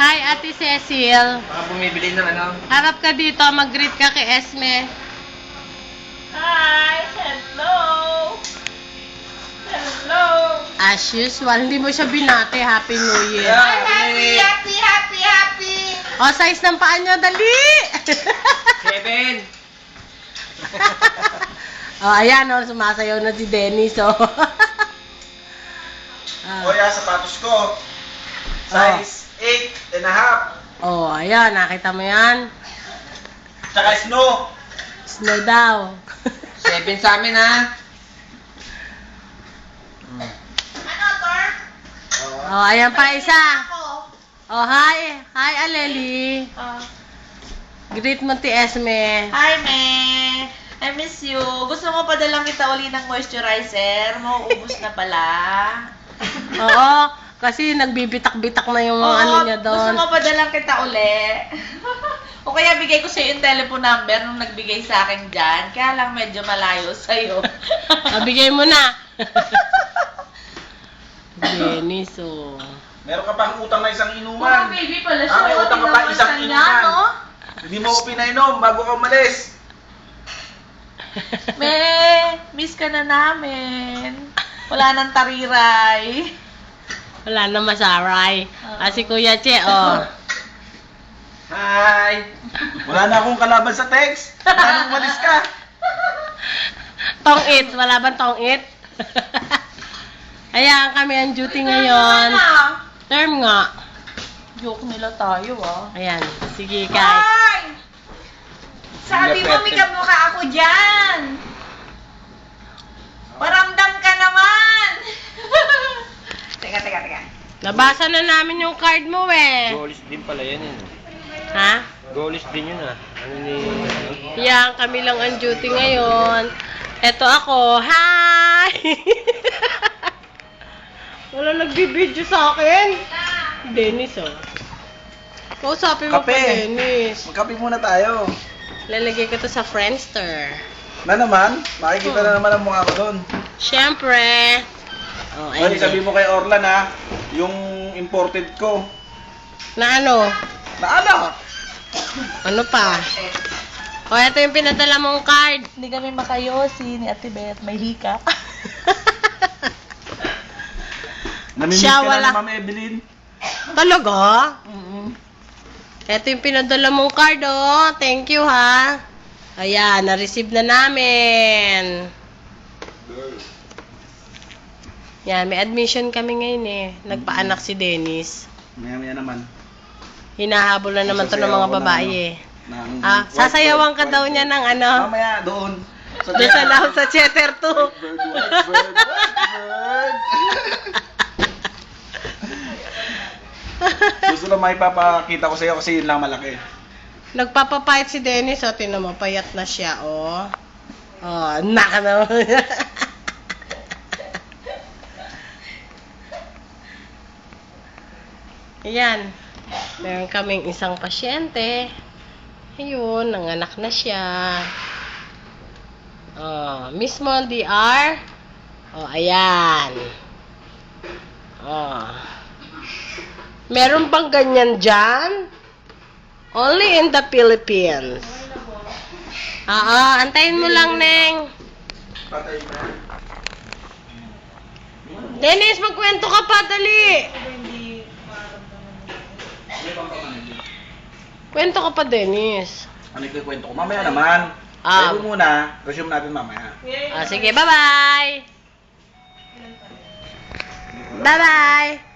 Hi, Ate Cecil. Baka bumibili ng ano? Harap ka dito, mag-greet ka kay Esme. Hi! Hello! Hello! As usual, hindi mo siya binati. Happy New Year. Hi! Happy! O, size ng paa niyo, dali! 7! O, ayan, o, sumasayaw na si Dennis, o. Kuya, sapatos ko. Size 8 and a half. O, ayan, nakita mo yan? Tsaka snow. Snow daw. 7 sa amin, ha? Ano, Tor? O, ayan pa isa. Ako. O, hi. Hi, Aleli. Greet mo ti Esme. Hi, me! I miss you. Gusto mo padalang kita uli ng moisturizer? Mauubos na pala. Oo, kasi nagbibitak-bitak na yung mga ano niya Gusto doon. mo padalang kita uli? O kaya bigay ko sa'yo yung telephone number nung nagbigay sa akin dyan. Kaya lang medyo malayo sa'yo. Bigay mo na. Dennis, oh. Meron ka pang utang na isang Mga inuman. baby pala siya. May utang ka pa isang Tinawasan inuman. niya, no? Hindi mo ko pinainom bago ka umalis. Miss ka na namin. Wala nang tariray. Wala na masaray. Si Kuya Che, oh. Hi! Wala na akong kalaban sa text. Wala nang umalis ka. Tong-it. Wala bang tong-it? Ayan, kami ang duty ngayon. Term nga. Joke nila tayo, ah. Ayan, sige, Kai. Hi! Sabi mo, may kamukha ako dyan. Paramdam ka naman. Teka. Nabasa na namin yung card mo, eh. Goalies din pala yan, eh. Ha? Goalies din yun, ah. Ano ni... Yan, kami lang ang duty ngayon. Eto ako. Hi! Wala nagbibideo sa akin. Dennis, oh. Kausapin mo pa, Kape. Dennis. Magkape muna tayo. Lalagay ko to sa Friendster. Na naman, makikita na naman ang mukha ko doon. Siyempre. Oh, Ay, sabi mo kay Orlan ha, yung imported ko. Na ano? Na ano? Ano pa? O, ito yung pinadala mong card. Hindi kami makayosi ni Ate Beth. May hika. Namimiss Siya, ka wala. na ni Ma'am Evelyn. Talaga? Ito yung pinadala mong card, oh. Thank you, ha. Ayan, na-receive na namin. Yan, may admission kami ngayon, eh. Nagpaanak si Dennis. Maya naman. Hinahabol na naman to ng mga babae, eh. Ng Sasayawan ka daw niya ng ano? Mamaya, doon. Doon sa lahat sa Cheddar 2. Bird. Susunod maipapakita ko sa iyo kasi yun lang malaki. Nagpapapayat si Dennis, oh. Tinan mo, payat na siya, oh. Oh, naka naman. Ayan. Meron kaming isang pasyente. Ayun, nanganak na siya. Oh, mismo DR. Oh, ayan. Oh. Meron bang ganyan dyan? Only in the Philippines. Oo, antayin mo lang, Neng. Patay ba? Dennis, magkwento ka pa, dali. Kwento ka pa, Dennis. Ano yung kwento ko? Mamaya naman. Ah. Tayo muna. Resume natin mamaya. Sige, bye-bye. Bye-bye.